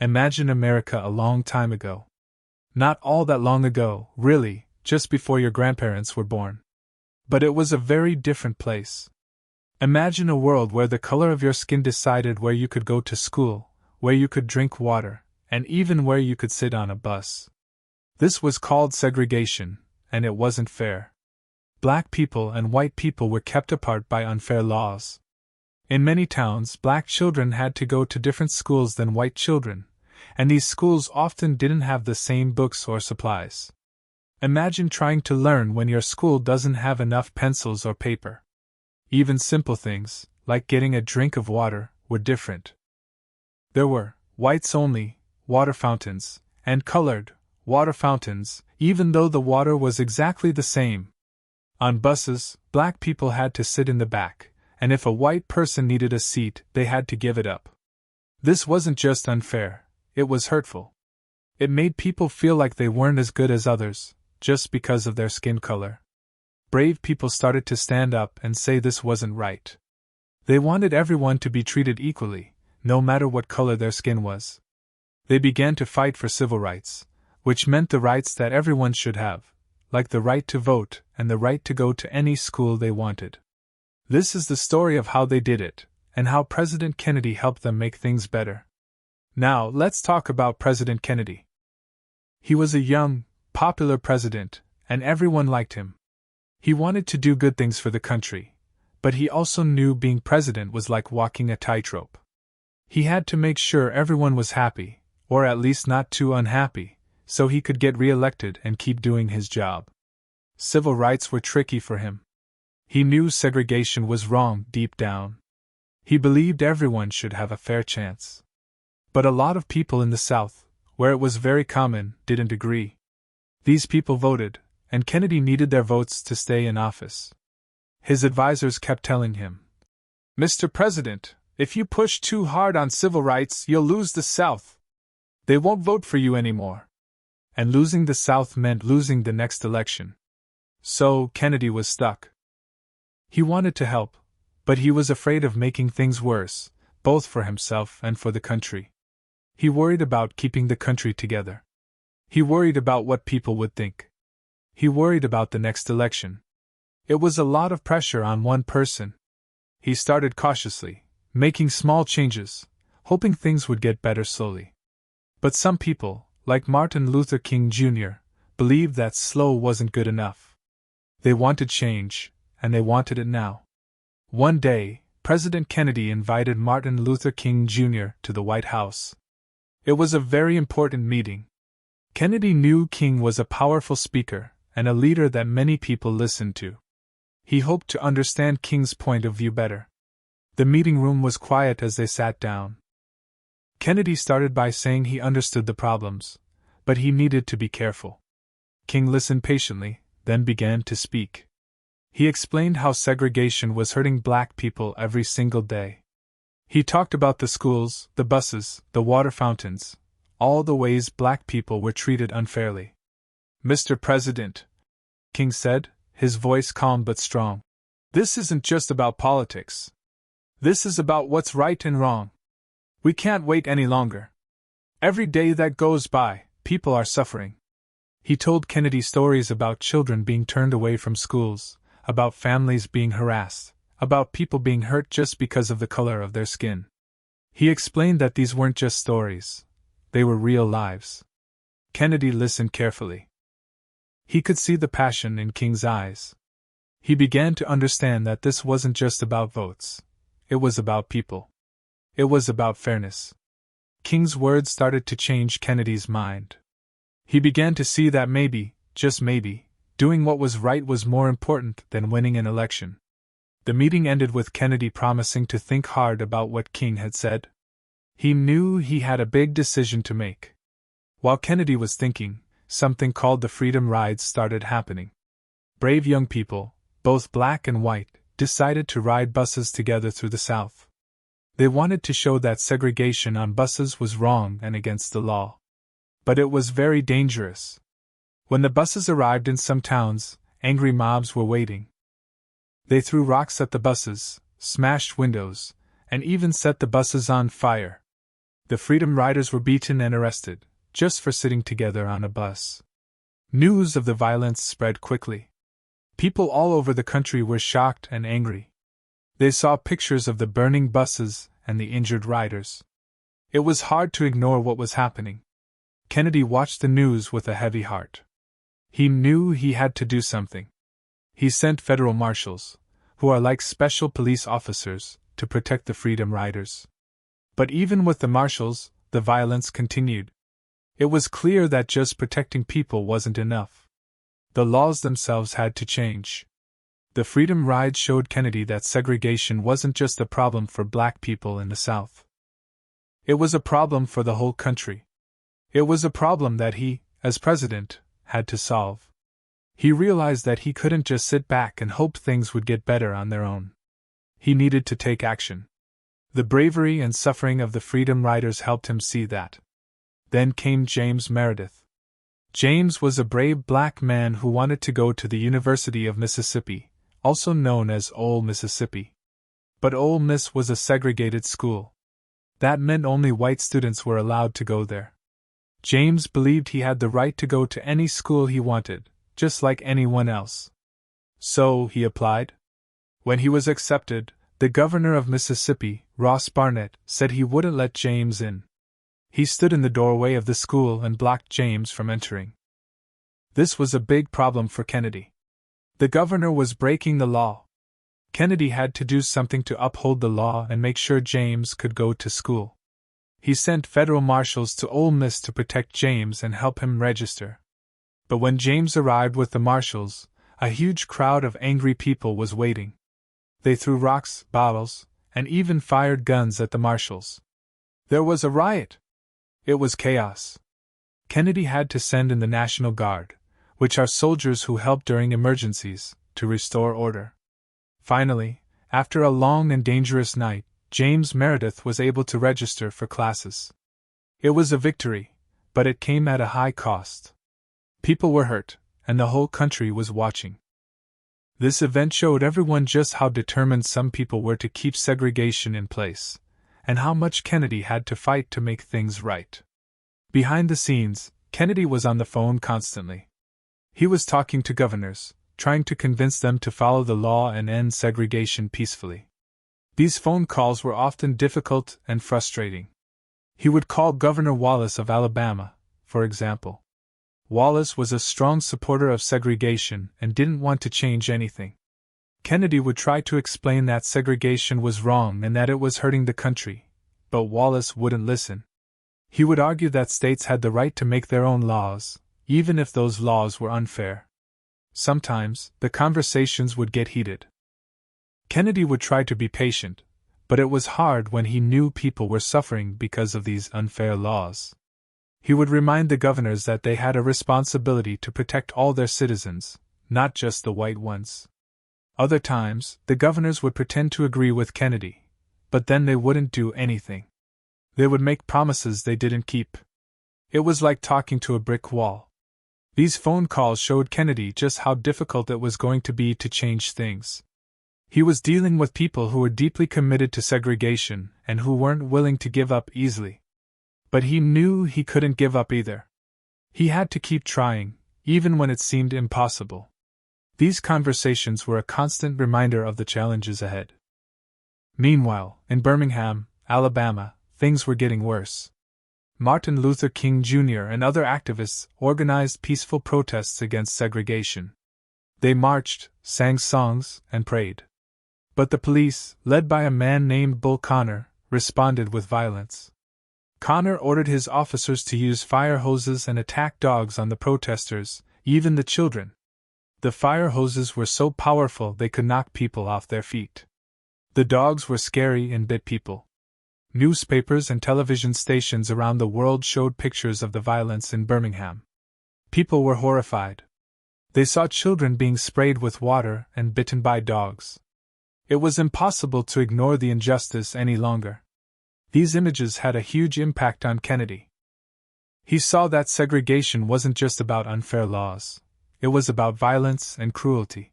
Imagine America a long time ago. Not all that long ago, really, just before your grandparents were born. But it was a very different place. Imagine a world where the color of your skin decided where you could go to school, where you could drink water, and even where you could sit on a bus. This was called segregation, and it wasn't fair. Black people and white people were kept apart by unfair laws. In many towns, black children had to go to different schools than white children, and these schools often didn't have the same books or supplies. Imagine trying to learn when your school doesn't have enough pencils or paper. Even simple things, like getting a drink of water, were different. There were whites-only water fountains and colored water fountains, even though the water was exactly the same. On buses, black people had to sit in the back, and if a white person needed a seat, they had to give it up. This wasn't just unfair, it was hurtful. It made people feel like they weren't as good as others, just because of their skin color. Brave people started to stand up and say this wasn't right. They wanted everyone to be treated equally, no matter what color their skin was. They began to fight for civil rights, which meant the rights that everyone should have, like the right to vote and the right to go to any school they wanted. This is the story of how they did it, and how President Kennedy helped them make things better. Now, let's talk about President Kennedy. He was a young, popular president, and everyone liked him. He wanted to do good things for the country, but he also knew being president was like walking a tightrope. He had to make sure everyone was happy, or at least not too unhappy, so he could get re-elected and keep doing his job. Civil rights were tricky for him. He knew segregation was wrong deep down. He believed everyone should have a fair chance. But a lot of people in the South, where it was very common, didn't agree. These people voted, and Kennedy needed their votes to stay in office. His advisors kept telling him, "Mr. President, if you push too hard on civil rights, you'll lose the South. They won't vote for you anymore." And losing the South meant losing the next election. So, Kennedy was stuck. He wanted to help, but he was afraid of making things worse, both for himself and for the country. He worried about keeping the country together. He worried about what people would think. He worried about the next election. It was a lot of pressure on one person. He started cautiously, making small changes, hoping things would get better slowly. But some people, like Martin Luther King Jr., believed that slow wasn't good enough. They wanted change, and they wanted it now. One day, President Kennedy invited Martin Luther King Jr. to the White House. It was a very important meeting. Kennedy knew King was a powerful speaker and a leader that many people listened to. He hoped to understand King's point of view better. The meeting room was quiet as they sat down. Kennedy started by saying he understood the problems, but he needed to be careful. King listened patiently, then began to speak. He explained how segregation was hurting black people every single day. He talked about the schools, the buses, the water fountains, all the ways black people were treated unfairly. "Mr. President," King said, his voice calm but strong, "this isn't just about politics. This is about what's right and wrong. We can't wait any longer. Every day that goes by, people are suffering." He told Kennedy stories about children being turned away from schools, about families being harassed, about people being hurt just because of the color of their skin. He explained that these weren't just stories, they were real lives. Kennedy listened carefully. He could see the passion in King's eyes. He began to understand that this wasn't just about votes. It was about people. It was about fairness. King's words started to change Kennedy's mind. He began to see that maybe, just maybe, doing what was right was more important than winning an election. The meeting ended with Kennedy promising to think hard about what King had said. He knew he had a big decision to make. While Kennedy was thinking, something called the Freedom Rides started happening. Brave young people, both black and white, decided to ride buses together through the South. They wanted to show that segregation on buses was wrong and against the law. But it was very dangerous. When the buses arrived in some towns, angry mobs were waiting. They threw rocks at the buses, smashed windows, and even set the buses on fire. The Freedom Riders were beaten and arrested, just for sitting together on a bus. News of the violence spread quickly. People all over the country were shocked and angry. They saw pictures of the burning buses and the injured riders. It was hard to ignore what was happening. Kennedy watched the news with a heavy heart. He knew he had to do something. He sent federal marshals, who are like special police officers, to protect the Freedom Riders. But even with the marshals, the violence continued. It was clear that just protecting people wasn't enough. The laws themselves had to change. The Freedom Ride showed Kennedy that segregation wasn't just a problem for black people in the South. It was a problem for the whole country. It was a problem that he, as president, had to solve. He realized that he couldn't just sit back and hope things would get better on their own. He needed to take action. The bravery and suffering of the Freedom Riders helped him see that. Then came James Meredith. James was a brave black man who wanted to go to the University of Mississippi, also known as Ole Mississippi. But Ole Miss was a segregated school. That meant only white students were allowed to go there. James believed he had the right to go to any school he wanted, just like anyone else. So he applied. When he was accepted, the governor of Mississippi, Ross Barnett, said he wouldn't let James in. He stood in the doorway of the school and blocked James from entering. This was a big problem for Kennedy. The governor was breaking the law. Kennedy had to do something to uphold the law and make sure James could go to school. He sent federal marshals to Ole Miss to protect James and help him register. But when James arrived with the marshals, a huge crowd of angry people was waiting. They threw rocks, bottles, and even fired guns at the marshals. There was a riot. It was chaos. Kennedy had to send in the National Guard, which are soldiers who help during emergencies, to restore order. Finally, after a long and dangerous night, James Meredith was able to register for classes. It was a victory, but it came at a high cost. People were hurt, and the whole country was watching. This event showed everyone just how determined some people were to keep segregation in place, and how much Kennedy had to fight to make things right. Behind the scenes, Kennedy was on the phone constantly. He was talking to governors, trying to convince them to follow the law and end segregation peacefully. These phone calls were often difficult and frustrating. He would call Governor Wallace of Alabama, for example. Wallace was a strong supporter of segregation and didn't want to change anything. Kennedy would try to explain that segregation was wrong and that it was hurting the country, but Wallace wouldn't listen. He would argue that states had the right to make their own laws, even if those laws were unfair. Sometimes, the conversations would get heated. Kennedy would try to be patient, but it was hard when he knew people were suffering because of these unfair laws. He would remind the governors that they had a responsibility to protect all their citizens, not just the white ones. Other times, the governors would pretend to agree with Kennedy, but then they wouldn't do anything. They would make promises they didn't keep. It was like talking to a brick wall. These phone calls showed Kennedy just how difficult it was going to be to change things. He was dealing with people who were deeply committed to segregation and who weren't willing to give up easily. But he knew he couldn't give up either. He had to keep trying, even when it seemed impossible. These conversations were a constant reminder of the challenges ahead. Meanwhile, in Birmingham, Alabama, things were getting worse. Martin Luther King Jr. and other activists organized peaceful protests against segregation. They marched, sang songs, and prayed. But the police, led by a man named Bull Connor, responded with violence. Connor ordered his officers to use fire hoses and attack dogs on the protesters, even the children. The fire hoses were so powerful they could knock people off their feet. The dogs were scary and bit people. Newspapers and television stations around the world showed pictures of the violence in Birmingham. People were horrified. They saw children being sprayed with water and bitten by dogs. It was impossible to ignore the injustice any longer. These images had a huge impact on Kennedy. He saw that segregation wasn't just about unfair laws. It was about violence and cruelty.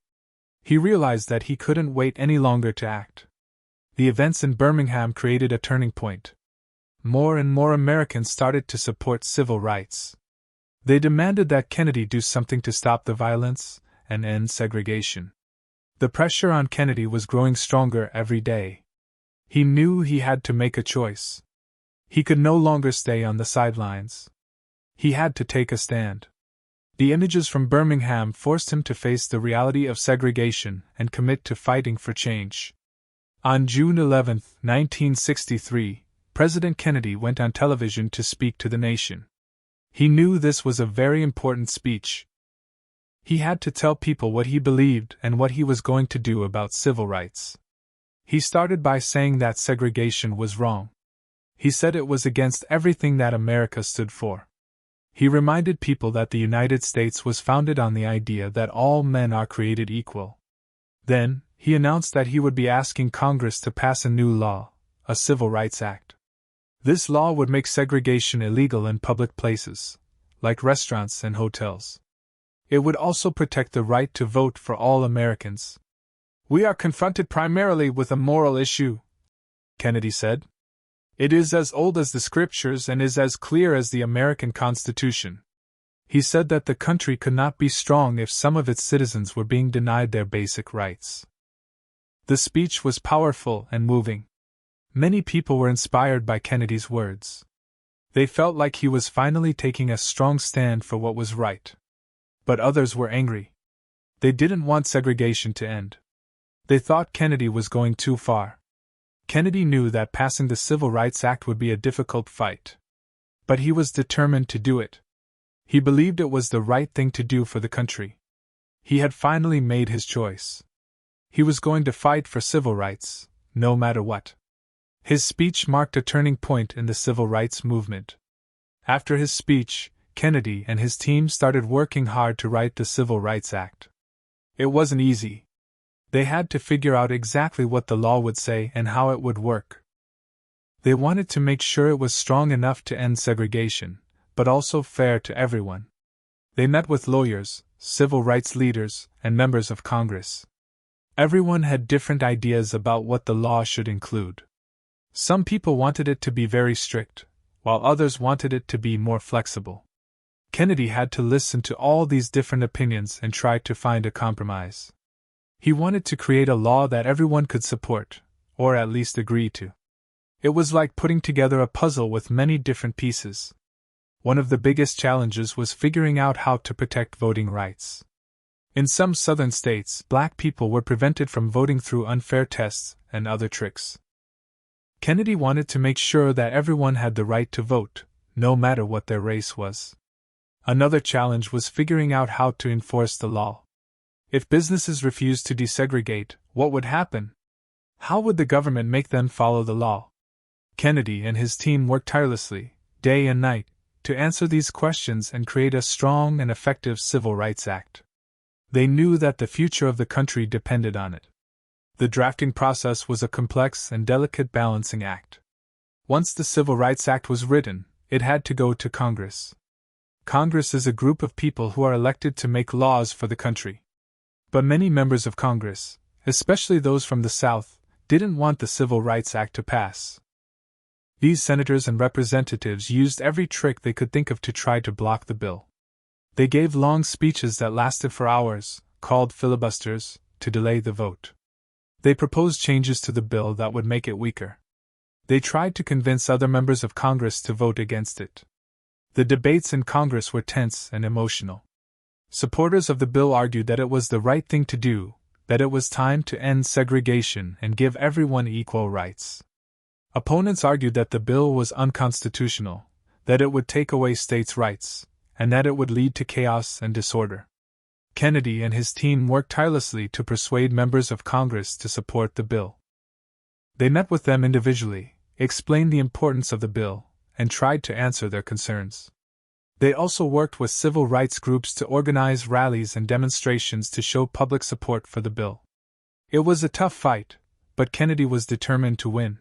He realized that he couldn't wait any longer to act. The events in Birmingham created a turning point. more and more Americans started to support civil rights. They demanded that Kennedy do something to stop the violence and end segregation. The pressure on Kennedy was growing stronger every day. He knew he had to make a choice. He could no longer stay on the sidelines. He had to take a stand. The images from Birmingham forced him to face the reality of segregation and commit to fighting for change. On June 11, 1963, President Kennedy went on television to speak to the nation. He knew this was a very important speech. He had to tell people what he believed and what he was going to do about civil rights. He started by saying that segregation was wrong. He said it was against everything that America stood for. He reminded people that the United States was founded on the idea that all men are created equal. Then, he announced that he would be asking Congress to pass a new law, a Civil Rights Act. This law would make segregation illegal in public places, like restaurants and hotels. It would also protect the right to vote for all Americans. "We are confronted primarily with a moral issue," Kennedy said. "It is as old as the scriptures and is as clear as the American Constitution." He said that the country could not be strong if some of its citizens were being denied their basic rights. The speech was powerful and moving. Many people were inspired by Kennedy's words. They felt like he was finally taking a strong stand for what was right. But others were angry. They didn't want segregation to end. They thought Kennedy was going too far. Kennedy knew that passing the Civil Rights Act would be a difficult fight. But he was determined to do it. He believed it was the right thing to do for the country. He had finally made his choice. He was going to fight for civil rights, no matter what. His speech marked a turning point in the civil rights movement. After his speech, Kennedy and his team started working hard to write the Civil Rights Act. It wasn't easy. They had to figure out exactly what the law would say and how it would work. They wanted to make sure it was strong enough to end segregation, but also fair to everyone. They met with lawyers, civil rights leaders, and members of Congress. Everyone had different ideas about what the law should include. Some people wanted it to be very strict, while others wanted it to be more flexible. Kennedy had to listen to all these different opinions and try to find a compromise. He wanted to create a law that everyone could support, or at least agree to. It was like putting together a puzzle with many different pieces. One of the biggest challenges was figuring out how to protect voting rights. In some southern states, black people were prevented from voting through unfair tests and other tricks. Kennedy wanted to make sure that everyone had the right to vote, no matter what their race was. Another challenge was figuring out how to enforce the law. If businesses refused to desegregate, what would happen? How would the government make them follow the law? Kennedy and his team worked tirelessly, day and night, to answer these questions and create a strong and effective Civil Rights Act. They knew that the future of the country depended on it. The drafting process was a complex and delicate balancing act. Once the Civil Rights Act was written, it had to go to Congress. Congress is a group of people who are elected to make laws for the country. But many members of Congress, especially those from the South, didn't want the Civil Rights Act to pass. These senators and representatives used every trick they could think of to try to block the bill. They gave long speeches that lasted for hours, called filibusters, to delay the vote. They proposed changes to the bill that would make it weaker. They tried to convince other members of Congress to vote against it. The debates in Congress were tense and emotional. Supporters of the bill argued that it was the right thing to do, that it was time to end segregation and give everyone equal rights. Opponents argued that the bill was unconstitutional, that it would take away states' rights, and that it would lead to chaos and disorder. Kennedy and his team worked tirelessly to persuade members of Congress to support the bill. They met with them individually, explained the importance of the bill, and tried to answer their concerns. They also worked with civil rights groups to organize rallies and demonstrations to show public support for the bill. It was a tough fight, but Kennedy was determined to win.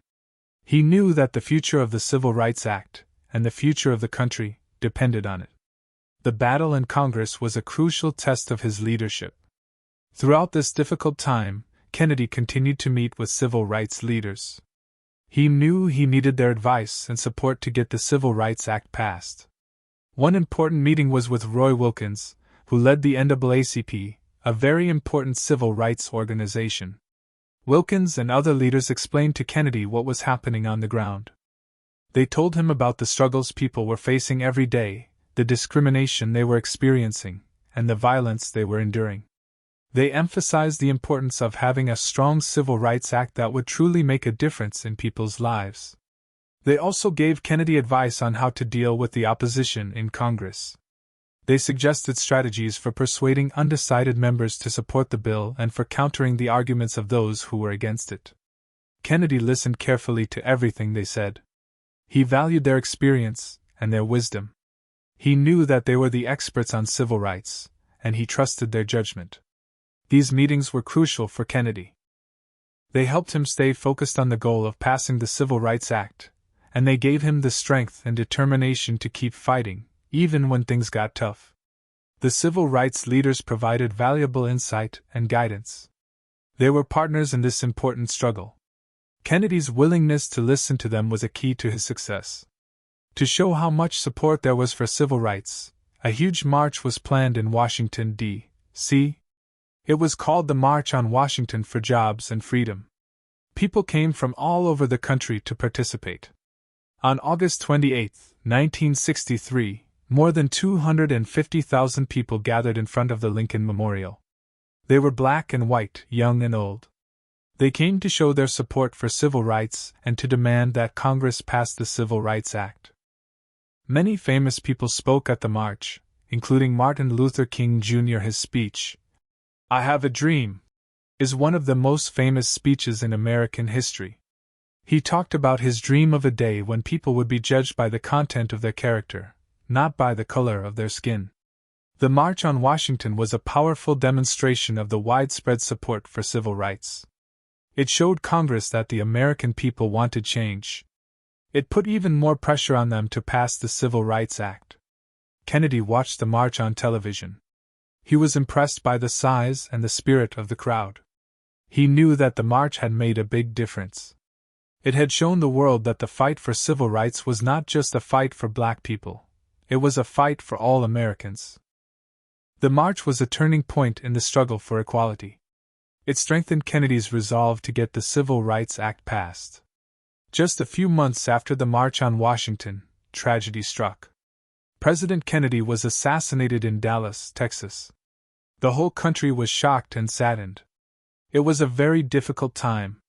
He knew that the future of the Civil Rights Act, and the future of the country, depended on it. The battle in Congress was a crucial test of his leadership. Throughout this difficult time, Kennedy continued to meet with civil rights leaders. He knew he needed their advice and support to get the Civil Rights Act passed. One important meeting was with Roy Wilkins, who led the NAACP, a very important civil rights organization. Wilkins and other leaders explained to Kennedy what was happening on the ground. They told him about the struggles people were facing every day, the discrimination they were experiencing, and the violence they were enduring. They emphasized the importance of having a strong Civil Rights Act that would truly make a difference in people's lives. They also gave Kennedy advice on how to deal with the opposition in Congress. They suggested strategies for persuading undecided members to support the bill and for countering the arguments of those who were against it. Kennedy listened carefully to everything they said. He valued their experience and their wisdom. He knew that they were the experts on civil rights, and he trusted their judgment. These meetings were crucial for Kennedy. They helped him stay focused on the goal of passing the Civil Rights Act, and they gave him the strength and determination to keep fighting, even when things got tough. The civil rights leaders provided valuable insight and guidance. They were partners in this important struggle. Kennedy's willingness to listen to them was a key to his success. To show how much support there was for civil rights, a huge march was planned in Washington, D.C. It was called the March on Washington for Jobs and Freedom. People came from all over the country to participate. On August 28, 1963, more than 250,000 people gathered in front of the Lincoln Memorial. They were black and white, young and old. They came to show their support for civil rights and to demand that Congress pass the Civil Rights Act. Many famous people spoke at the march, including Martin Luther King Jr. His speech, "I Have a Dream," is one of the most famous speeches in American history. He talked about his dream of a day when people would be judged by the content of their character, not by the color of their skin. The March on Washington was a powerful demonstration of the widespread support for civil rights. It showed Congress that the American people wanted change. It put even more pressure on them to pass the Civil Rights Act. Kennedy watched the march on television. He was impressed by the size and the spirit of the crowd. He knew that the march had made a big difference. It had shown the world that the fight for civil rights was not just a fight for black people, it was a fight for all Americans. The march was a turning point in the struggle for equality. It strengthened Kennedy's resolve to get the Civil Rights Act passed. Just a few months after the March on Washington, tragedy struck. President Kennedy was assassinated in Dallas, Texas. The whole country was shocked and saddened. It was a very difficult time.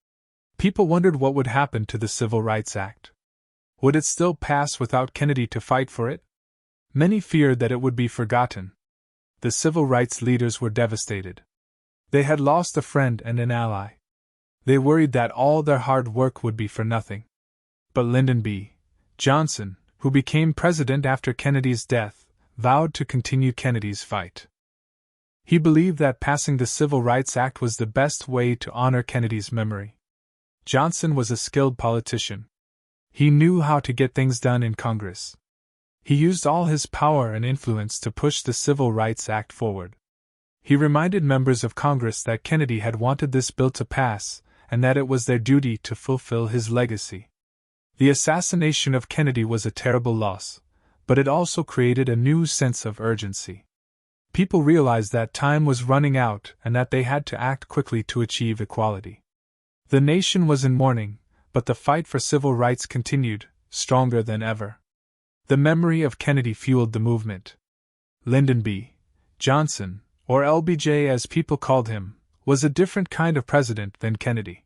People wondered what would happen to the Civil Rights Act. Would it still pass without Kennedy to fight for it? Many feared that it would be forgotten. The civil rights leaders were devastated. They had lost a friend and an ally. They worried that all their hard work would be for nothing. But Lyndon B. Johnson, who became president after Kennedy's death, vowed to continue Kennedy's fight. He believed that passing the Civil Rights Act was the best way to honor Kennedy's memory. Johnson was a skilled politician. He knew how to get things done in Congress. He used all his power and influence to push the Civil Rights Act forward. He reminded members of Congress that Kennedy had wanted this bill to pass, and that it was their duty to fulfill his legacy. The assassination of Kennedy was a terrible loss, but it also created a new sense of urgency. People realized that time was running out and that they had to act quickly to achieve equality. The nation was in mourning, but the fight for civil rights continued, stronger than ever. The memory of Kennedy fueled the movement. Lyndon B. Johnson, or LBJ as people called him, was a different kind of president than Kennedy.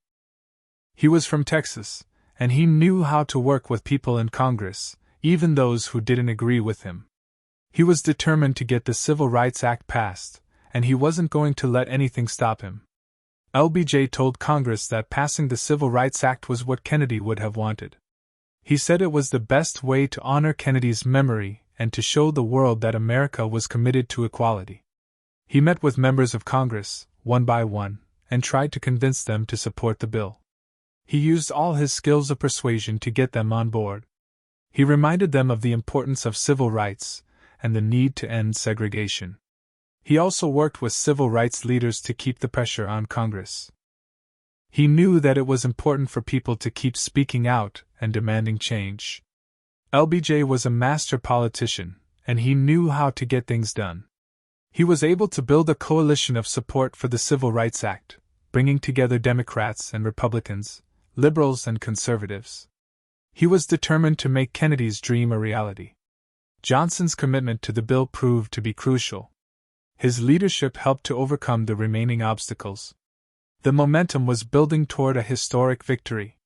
He was from Texas, and he knew how to work with people in Congress, even those who didn't agree with him. He was determined to get the Civil Rights Act passed, and he wasn't going to let anything stop him. LBJ told Congress that passing the Civil Rights Act was what Kennedy would have wanted. He said it was the best way to honor Kennedy's memory and to show the world that America was committed to equality. He met with members of Congress, one by one, and tried to convince them to support the bill. He used all his skills of persuasion to get them on board. He reminded them of the importance of civil rights and the need to end segregation. He also worked with civil rights leaders to keep the pressure on Congress. He knew that it was important for people to keep speaking out and demanding change. LBJ was a master politician, and he knew how to get things done. He was able to build a coalition of support for the Civil Rights Act, bringing together Democrats and Republicans, liberals and conservatives. He was determined to make Kennedy's dream a reality. Johnson's commitment to the bill proved to be crucial. His leadership helped to overcome the remaining obstacles. The momentum was building toward a historic victory.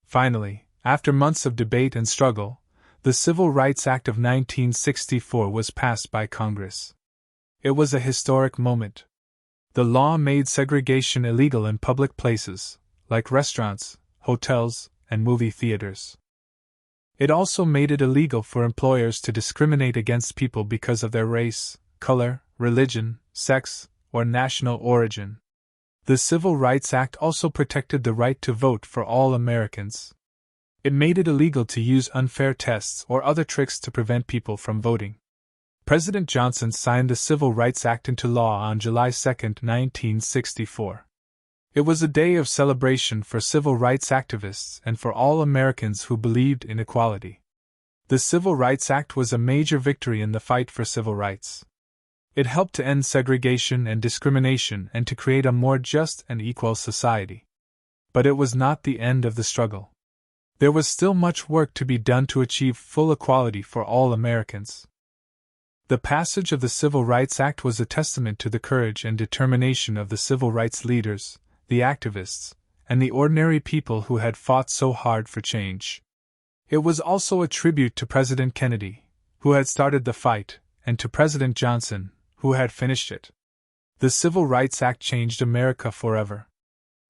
Finally, after months of debate and struggle, the Civil Rights Act of 1964 was passed by Congress. It was a historic moment. The law made segregation illegal in public places, like restaurants, hotels, and movie theaters. It also made it illegal for employers to discriminate against people because of their race, color, religion, sex, or national origin. The Civil Rights Act also protected the right to vote for all Americans. It made it illegal to use unfair tests or other tricks to prevent people from voting. President Johnson signed the Civil Rights Act into law on July 2, 1964. It was a day of celebration for civil rights activists and for all Americans who believed in equality. The Civil Rights Act was a major victory in the fight for civil rights. It helped to end segregation and discrimination and to create a more just and equal society. But it was not the end of the struggle. There was still much work to be done to achieve full equality for all Americans. The passage of the Civil Rights Act was a testament to the courage and determination of the civil rights leaders, the activists, and the ordinary people who had fought so hard for change. It was also a tribute to President Kennedy, who had started the fight, and to President Johnson, who had finished it. The Civil Rights Act changed America forever.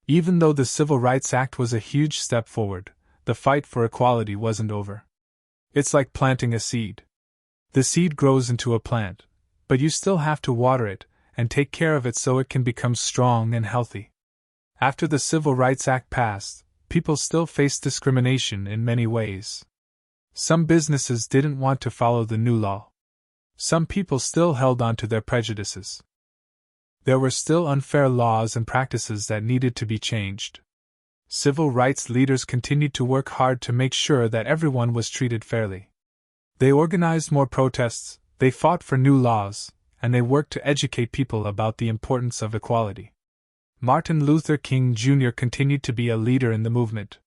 Even though the Civil Rights Act was a huge step forward, the fight for equality wasn't over. It's like planting a seed. The seed grows into a plant, but you still have to water it and take care of it so it can become strong and healthy. After the Civil Rights Act passed, people still faced discrimination in many ways. Some businesses didn't want to follow the new law. Some people still held on to their prejudices. There were still unfair laws and practices that needed to be changed. Civil rights leaders continued to work hard to make sure that everyone was treated fairly. They organized more protests, they fought for new laws, and they worked to educate people about the importance of equality. Martin Luther King Jr. continued to be a leader in the movement.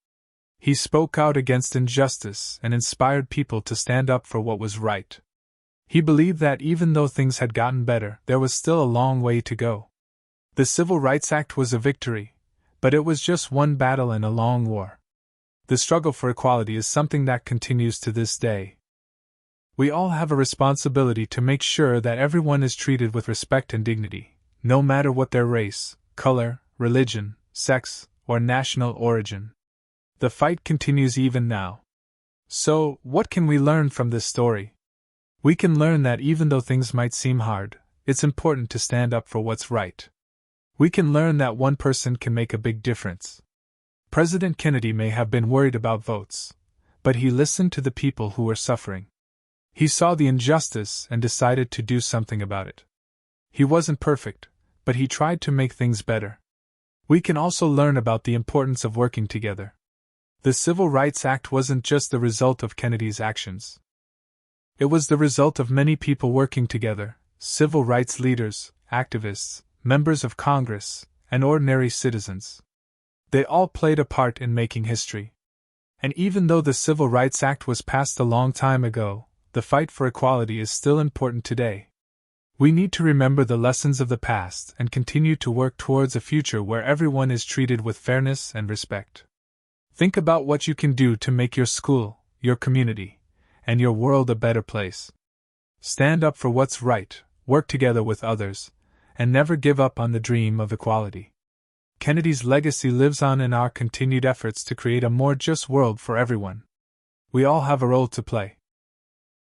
He spoke out against injustice and inspired people to stand up for what was right. He believed that even though things had gotten better, there was still a long way to go. The Civil Rights Act was a victory, but it was just one battle in a long war. The struggle for equality is something that continues to this day. We all have a responsibility to make sure that everyone is treated with respect and dignity, no matter what their race, color, religion, sex, or national origin. The fight continues even now. So, what can we learn from this story? We can learn that even though things might seem hard, it's important to stand up for what's right. We can learn that one person can make a big difference. President Kennedy may have been worried about votes, but he listened to the people who were suffering. He saw the injustice and decided to do something about it. He wasn't perfect, but he tried to make things better. We can also learn about the importance of working together. The Civil Rights Act wasn't just the result of Kennedy's actions. It was the result of many people working together, civil rights leaders, activists, members of Congress, and ordinary citizens. They all played a part in making history. And even though the Civil Rights Act was passed a long time ago, the fight for equality is still important today. We need to remember the lessons of the past and continue to work towards a future where everyone is treated with fairness and respect. Think about what you can do to make your school, your community, and your world a better place. Stand up for what's right, work together with others, and never give up on the dream of equality. Kennedy's legacy lives on in our continued efforts to create a more just world for everyone. We all have a role to play.